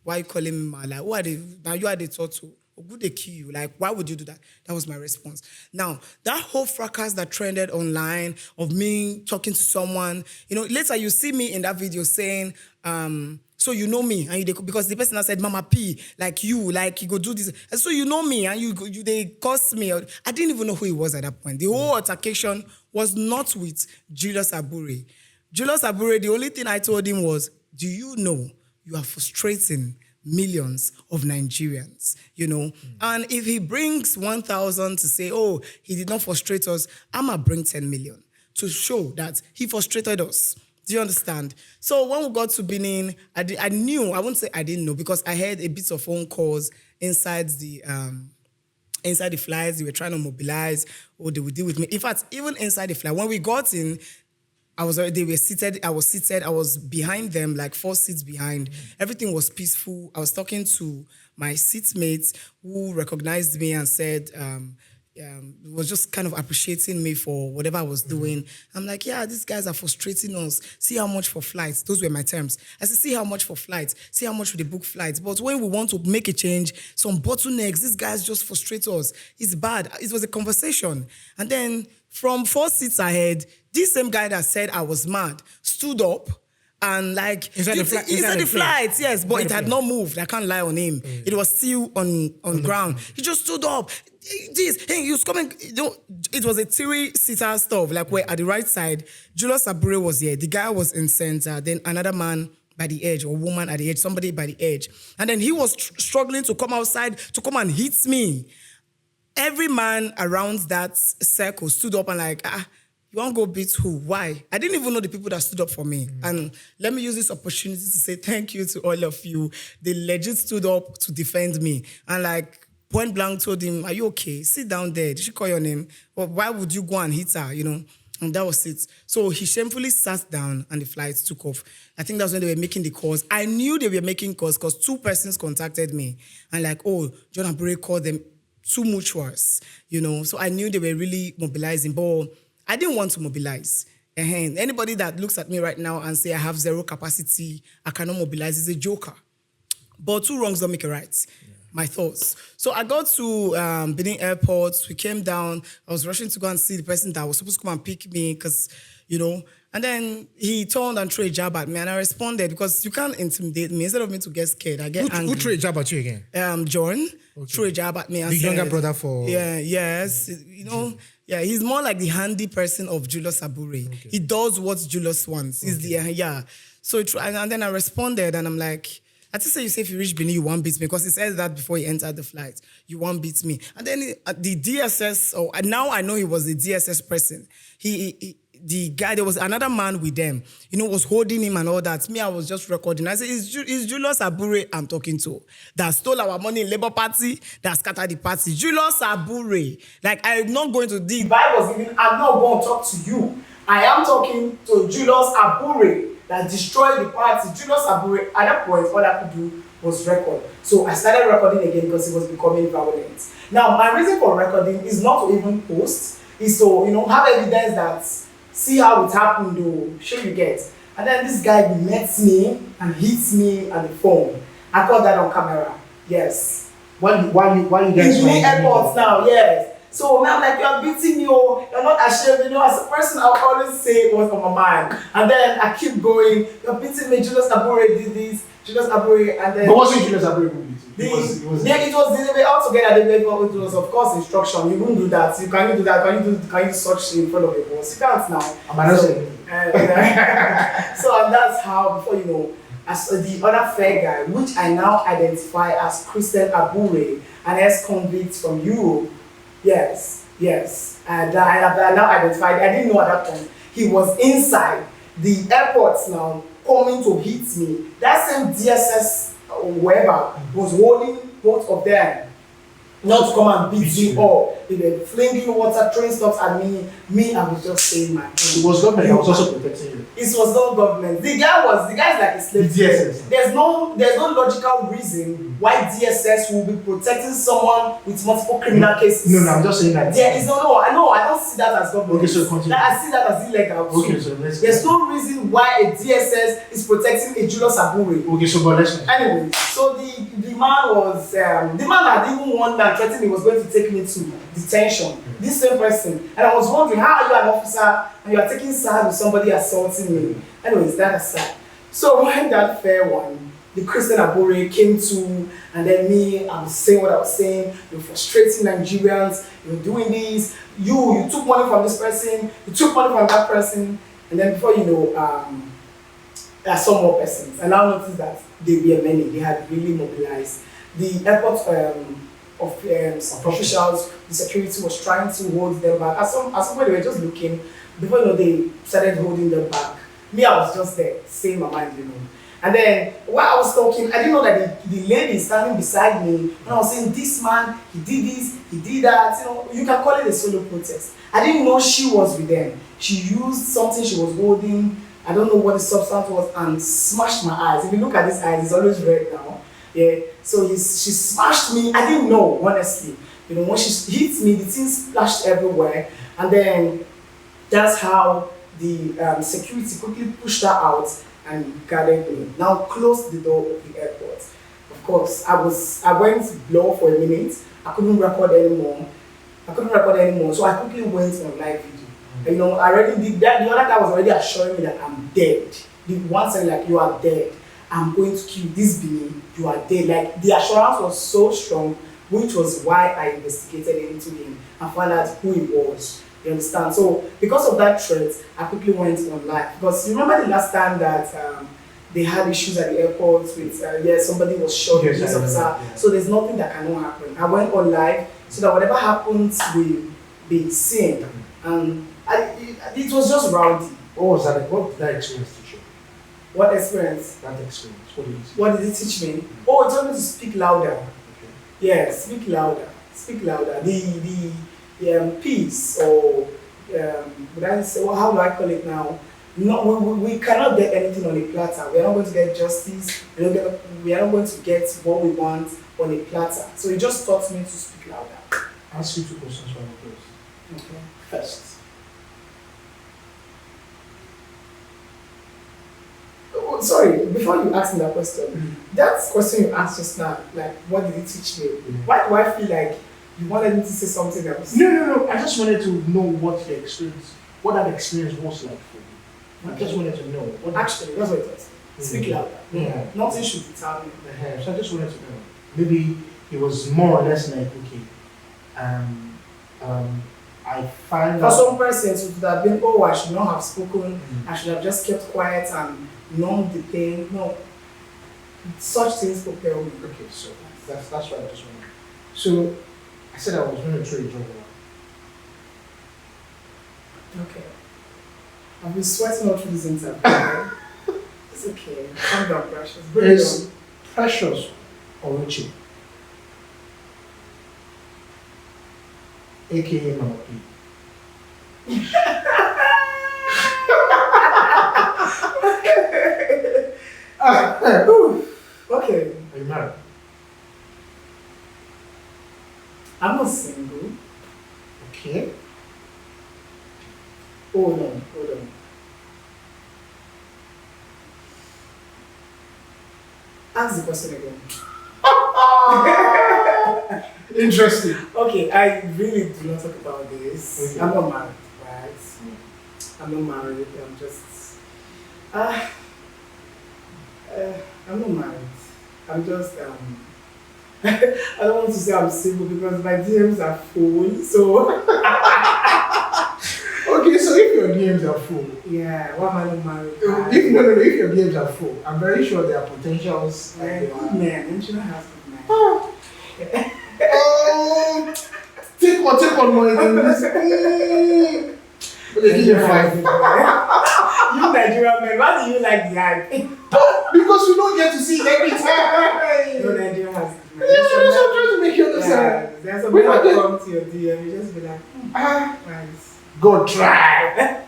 Why are you calling me mad? Like, who are they? Now you are the turtle. Ogu, they kill you. Like, why would you do that? That was my response. Now, that whole fracas that trended online of me talking to someone, later you see me in that video saying, so you know me, and because the person that said, MamaPee, like you go do this. And so you know me, and they cursed me. I didn't even know who he was at that point. The whole altercation was not with Julius Abure. Julius Abure, the only thing I told him was, do you know you are frustrating millions of Nigerians, And if he brings 1,000 to say, oh, he did not frustrate us, I'm going to bring 10 million to show that he frustrated us. Do you understand? So when we got to Benin, I knew, I won't say I didn't know, because I heard a bit of phone calls inside the flights. They were trying to mobilize, or they would deal with me. In fact, even inside the flight, when we got in, they were seated, I was seated, I was behind them, like 4 seats behind. Everything was peaceful. I was talking to my seatmates who recognized me and said, was just kind of appreciating me for whatever I was doing. I'm like, yeah, these guys are frustrating us. See how much for flights. Those were my terms. I said, see how much for flights. See how much for the book flights. But when we want to make a change, some bottlenecks, these guys just frustrate us. It's bad. It was a conversation. And then from 4 seats ahead, this same guy that said I was mad stood up and inside the flight, yes, but it had not moved. I can't lie on him. It was still on ground. He just stood up. He was coming. It was a 3-seater stuff. Like where at the right side, Julius Abure was here. The guy was in center. Then another man by the edge, or woman at the edge, somebody by the edge. And then he was struggling to come outside to come and hit me. Every man around that circle stood up and like, you want to go beat who? Why? I didn't even know the people that stood up for me. And let me use this opportunity to say thank you to all of you. They legit stood up to defend me. And like, point blank told him, are you okay? Sit down there. Did she call your name? Well, why would you go and hit her, And that was it. So he shamefully sat down and the flight took off. I think that's when they were making the calls. I knew they were making calls because 2 persons contacted me. And like, oh, John Abure called them 2 mutuals, So I knew they were really mobilizing. But I didn't want to mobilize. Anybody that looks at me right now and say I have 0 capacity, I cannot mobilize, is a joker. But 2 wrongs don't make a right. Yeah. My thoughts. So I got to Benin Airport. We came down. I was rushing to go and see the person that was supposed to come and pick me because, And then he turned and threw a jab at me, and I responded because you can't intimidate me. Instead of me to get scared, I get angry. Who threw a jab at you again? John threw a jab at me. And the younger brother for... Yeah, yes. Yeah, he's more like the handy person of Julius Abure. Okay. He does what Julius wants. He's So and then I responded, and I'm like, I just say you say if you reach Benin, you won't beat me, because he said that before he entered the flight. You won't beat me. And then the DSS, now I know he was the DSS person. The guy, there was another man with them, was holding him and all that. Me, I was just recording. I said, it's Julius Abure I'm talking to that stole our money in Labour Party, that scattered the party. Julius Abure. Like, I'm not going to the Bible was giving, I'm not going to talk to you. I am talking to Julius Abure that destroyed the party. Julius Abure, at that point, all I could do was record. So I started recording again because it was becoming violent. Now, my reason for recording is not to even post. is to, have evidence that see how it happened though, sure you get. And then this guy met me and hits me on the phone. I caught that on camera. Yes. Why you guys in Benin Airport now, yes. So now I'm like, you're beating me, oh, you're not ashamed, as a person I'll always say what's on my mind. And then I keep going, you're beating me, Julius Abure did this, Julius Abure, and then but wasn't Julius Abure who did it? It was they were all together, it was of course instruction. You wouldn't do that. You can't do that, can you do such in front of a boss? You can't now. So and that's how before as the other fair guy, which I now identify as Christian Abure, an ex-convict from Europe. Yes. And I now identified, I didn't know at that point, he was inside the airport now, coming to hit me. That same DSS or whoever was holding both of them not to come and beat me up. They were flinging water, throwing stuff at me. I was just saying my thing. It was government that was also protecting you. It was not government. The guy's like a slave. DSS. There's no logical reason why DSS will be protecting someone with multiple criminal cases. No, I'm just saying that. There is I don't see that as government. Okay, so continue. I see that as illegal. Okay, so let's. There's no reason why a DSS is protecting a Julius Abure. Okay, so but let's. Anyway, so the man was the man had even one that threatened he was going to take me to detention. This same person, and I was wondering, how are you an officer and you are taking side with somebody assaulting me? Anyways, that aside. So when that fair one, the Christian Abure came to, and then I was saying what I was saying. You're frustrating Nigerians. You're doing this. You took money from this person. You took money from that person, and then before you know, there are some more persons. And I noticed that they were many. They had really mobilized. The airport officials, the security was trying to hold them back. At some point, they were just looking. Before they started holding them back. Me, I was just there, saying my mind, And then while I was talking, I didn't know that the lady standing beside me, when I was saying, this man, he did this, he did that, you can call it a solo protest. I didn't know she was with them. She used something she was holding, I don't know what the substance was, and smashed my eyes. If you look at these eyes, it's always red now. Yeah. So she smashed me. I didn't know, honestly. When she hit me, the thing splashed everywhere. And then that's how the security quickly pushed her out and guarded me. Now closed the door of the airport. Of course, I went blur for a minute. I couldn't record anymore. So I quickly went on live video. I already did that. The other guy was already assuring me that I'm dead. The one saying like, you are dead. I'm going to kill this being. You are dead. Like the assurance was so strong, which was why I investigated into him and found out who he was. You understand? So because of that threat, I quickly went on live. Because you remember the last time that they had issues at the airport with somebody was shot, yes, officer. So there's nothing that cannot happen. I went on live so that whatever happens will be seen. And it was just rowdy. What was that? What did that experience teach you? What experience? That experience. What did it teach me? Oh, it told me to speak louder. Okay. Yeah, speak louder. Speak louder. The peace or would I say, well, how do I call it now? No, we cannot get anything on a platter. We are not going to get justice. We are not going to get what we want on a platter. So it just taught me to speak louder. I'll ask you two questions for my close. Okay. First. Oh, sorry, before you ask me that question, that question you asked just now, like, what did it teach me? Why do I feel like you wanted me to say something else? No. I just wanted to know what that experience was like for you. I just wanted to know. Actually, that's what it was. Speak louder. Yeah. Nothing should be telling me. So I just wanted to know. Maybe it was more or less like, okay, I find for some persons, it would have been, oh, I should not have spoken. I should have just kept quiet and numbed the pain. No. Such things propel me. Okay, so that's what I just wanted. So I said I was going to throw a job around. Okay. I've been sweating all through this interview. Right? It's okay. Calm down, Precious. Is Precious or Richie? AKA MamaPee. Okay. Are you married? I'm not single. Okay. Hold on, hold on. Ask the question again. Interesting. Okay, I really do not talk about this. Okay. I'm not married, right? I'm not married. I'm just. Uh, I'm not married. I'm just. I don't want to say I'm single because my DMs are full. So. Okay, so if your DMs are full, Yeah, why am I not married? if your DMs are full, I'm very sure there are potentials. Good man. I'm sure I have good man. Oh, take one more than this. Okay, give me 5. You Nigerian man, why do you like the hype? Because you don't get to see it every time. No, Nigeria has good man. Yeah, that's what I'm trying to make you understand. Yeah, there's somebody that come to your DM, you just be like, Ah, nice. go try.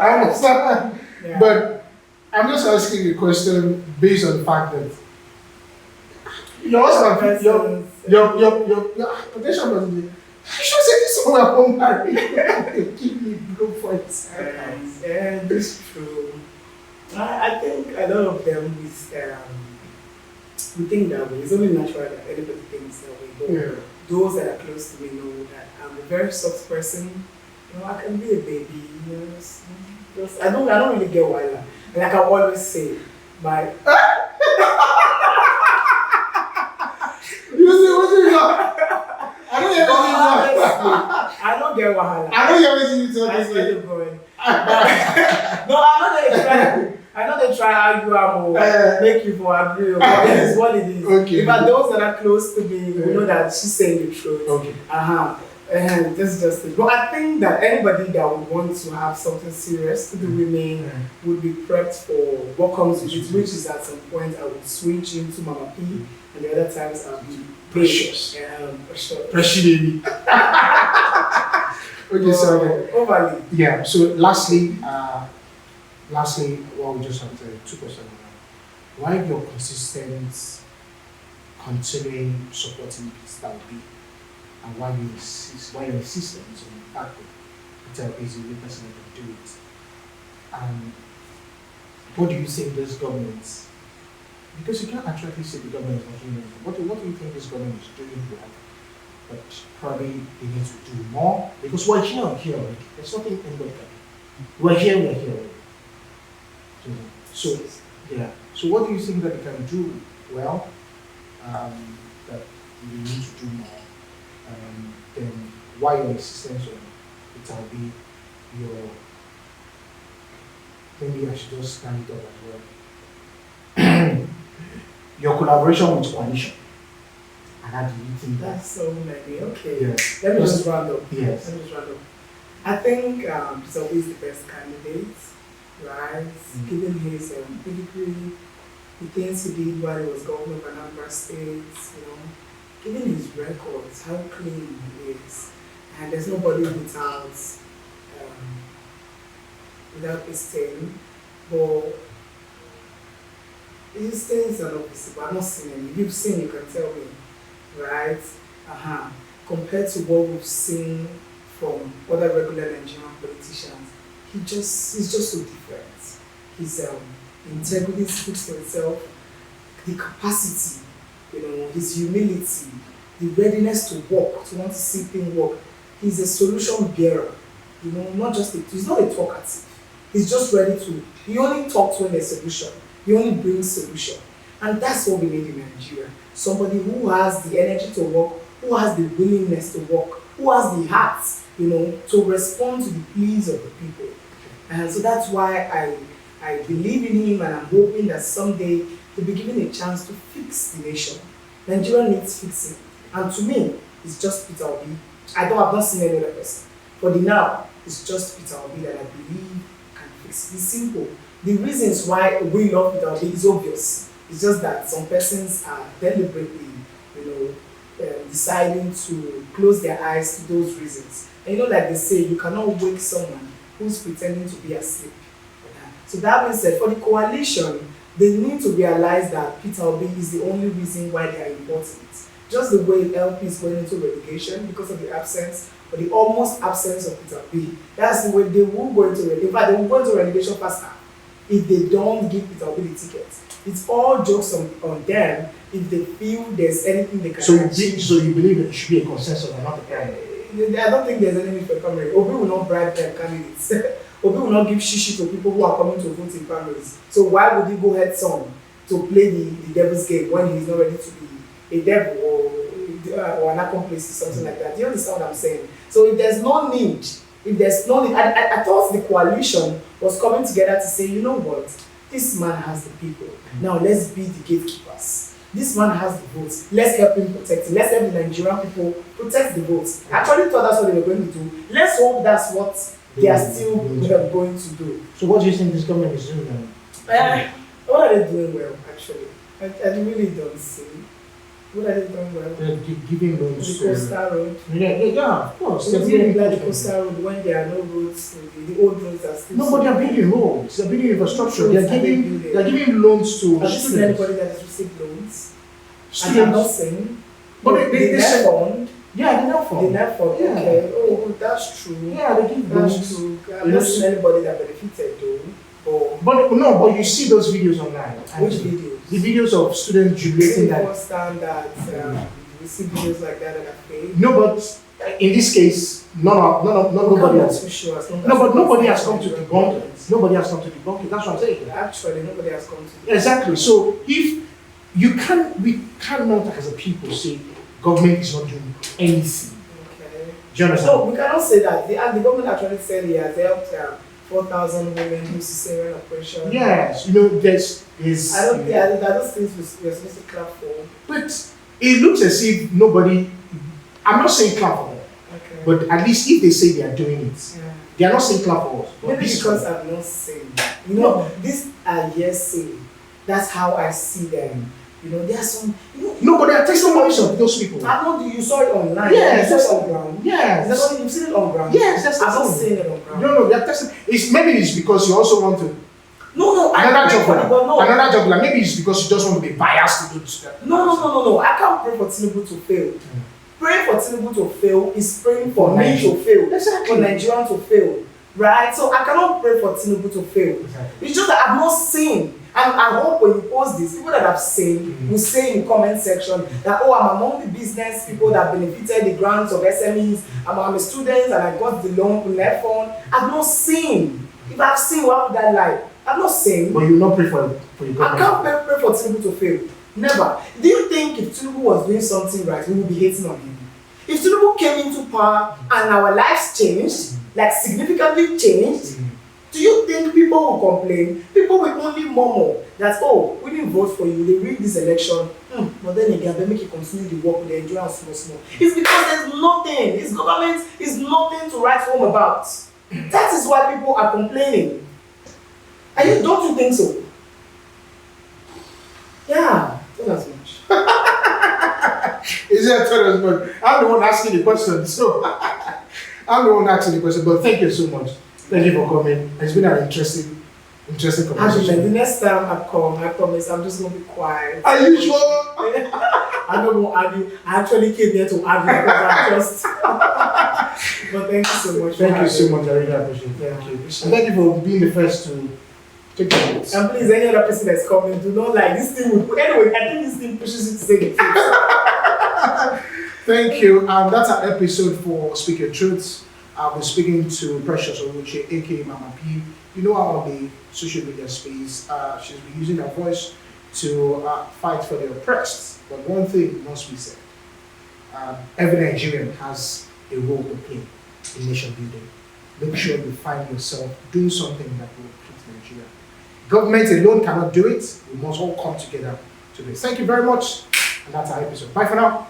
I understand. Yeah. But I'm just asking you a question based on the fact that your husband, your potential husband, I should say this one at home married. Give me go for it. Yeah, that's true. I think a lot of them we think that way. It's only natural that anybody thinks that way. But Yeah. those that are close to me know that I'm a very soft person. You know, I can be a baby. You know, just I don't really get wild. And like I always say, my You see what you got? I don't hear what you talk. I don't get wahala. I don't hear what you talk. I swear to God. No, I know they try argue and make you for agree, but it is what it is. Okay. But those that are close to me, we know that she's saying the truth. Okay. This is just it. But I think that anybody that would want to have something serious to do with me would be prepped for what comes with it, which is at some point I would switch into MamaPee, and the other times I'll be Precious. Precious. Precious baby. Okay, so overly. yeah. So lastly, well, we just have 2 questions. Why your consistent, continuing supporting Peter Obi, and why you insist on the fact that Peter Obi is the only person that can do it? And what do you think this government? Because you can't accurately say the government is not doing anything. What do you think this government is doing well? But probably they need to do more because we're here already. There's nothing anybody can do. We're here already. So yeah. So what do you think that they can do well? That we need to do more. Then why your insistence on it will be your maybe I should just stand it up as well. Your collaboration with coalition. And how do you think that? That's so many. Okay. Yes. Let me just round up. Yes. Let me just round up. I think Peter Obi is the best candidate, right? Given his pedigree, the things he did while he was governor of Anambra State, you know, given his records, how clean he is, and there's nobody without a stain. But his stains are not visible. I've not seen any. You've seen, you can tell me, right? Compared to what we've seen from other regular Nigerian politicians, he's just so different. His integrity speaks for itself. The capacity, you know, his humility, the readiness to work, to want to see things work. He's a solution bearer, you know, he's not a talkative. He's just ready to, he only talks when there's solution. He only brings solution. And that's what we need in Nigeria. Somebody who has the energy to work, who has the willingness to work, who has the heart, you know, to respond to the pleas of the people. And so that's why I believe in him, and I'm hoping that someday he'll be given a chance to fix the nation. Nigeria needs fixing. And to me, it's just Peter Obi. I've not seen any other person. For the now, it's just Peter Obi that I believe can fix it. It's simple. The reasons why we love Peter Obi is obvious. It's just that some persons are deliberately, you know, deciding to close their eyes to those reasons. And you know, like they say, you cannot wake someone who's pretending to be asleep. So that being said, for the coalition, they need to realize that Peter Obi is the only reason why they are important. Just the way LP is going into relegation because of the absence but the almost absence of accountability. That's the way they will go into it. In fact, they will go into relegation faster if they don't give accountability tickets. It's all jokes on them if they feel there's anything they can achieve. So you believe there should be a consensus and not a primary? I don't think there's any need for a primary. Obi will not bribe their candidates. Obi will not give shishi to people who are coming to vote in primaries. So why would he go head-on to play the devil's game when he's not ready to be a devil or an accomplice or something like that? Do you understand what I'm saying? So if there's no need, I thought the coalition was coming together to say, you know what, this man has the people. Now let's be the gatekeepers. This man has the votes. Let's help him protect it. Let's help the Nigerian people protect the votes. I actually thought that's what they were going to do. Let's hope that's what they are still going to do. So what do you think this government is doing now? What are they doing well, actually? I really don't see. What are they doing well? They're giving loans. The coastal road. Yeah, of course. They're giving like the coastal road when there are no roads. The old roads are still. No, but they're building roads. They're building infrastructure. They're giving loans to Have you seen anybody that has received loans? And I'm not saying. But they fund. Yeah, they never fund. They never fund. Yeah. Okay. Oh, that's true. Yeah, they give loans. That's true. I've not seen anybody that benefited though. But you see those videos online. Which videos? The videos of students jubilating that. Standards. You see videos like that are fake. No, but in this case, nobody has. No, but nobody has come to debunk it. Nobody has come to debunk it. That's what I'm saying. Actually, nobody has come to. Exactly. So if we cannot as a people say government is not doing anything. Okay. Do you understand? No, we cannot say that. The government actually said he has helped 4,000 women who cesarean operation. Yes, there's. I don't think those things we're supposed to clap for. But it looks as if nobody. I'm not saying clap for them, okay. but at least if they say they are doing it, they are not saying clap for us. Maybe because I'm not saying. These are hearsay. That's how I see them. There are some. No, but there are testimonies of those people. I know you saw it online. Yes, you saw it on ground. Yes, you've seen it on ground. Yes, that's I'm not saying it on ground. No, they are testimonies. Maybe it's because you also want to. No. Another job. Maybe it's because you just want to be biased to do this. No. I can't pray for Tinubu to fail. Praying for Tinubu to fail is praying for me to fail. Exactly. For Nigerian to fail. Right? So I cannot pray for Tinubu to fail. Exactly. It's just that I've not seen. And I hope when you post this, people that have seen will say in the comment section that, I'm among the business people that benefited the grants of SMEs. I'm a student and I got the loan from their phone. I've not seen. If I've seen, what would I like? I'm not saying. But you will not pray for your government. I can't pray for Tinubu to fail. Never. Do you think if Tinubu was doing something right, we would be hating on him? If Tinubu came into power and our lives changed, like significantly changed, do you think people will complain? People will only murmur that, we didn't vote for you, they rigged this election. But then again, they make you continue the work with the endurance small. It's because there's nothing. His government is nothing to write home about. That is why people are complaining. Don't you think so? Yeah, not as much. Is that not as much? I'm the one asking the question, so I'm the one asking the question. But thank you so much. Thank you for coming. It's been an interesting conversation. The next time I come, I promise I'm just going to be quiet. Are you sure? I don't want to argue. I actually came here to argue because I'm just. But thank you so much. Thank you so much. I really appreciate it. Thank you. And thank you for being the first to take the notes. And please, any other person that's coming, do not like this thing. Anyway, I think this thing pushes you to say the truth. Thank you. That's our episode for Speak Your Truths. I was speaking to Precious Oluche, aka MamaPee. You know her on the social media space. She's been using her voice to fight for the oppressed. But one thing must be said. Every Nigerian has a role to play in nation building. Make sure you find yourself doing something that will uplift Nigeria. Government alone cannot do it. We must all come together to do it. Thank you very much. And that's our episode. Bye for now.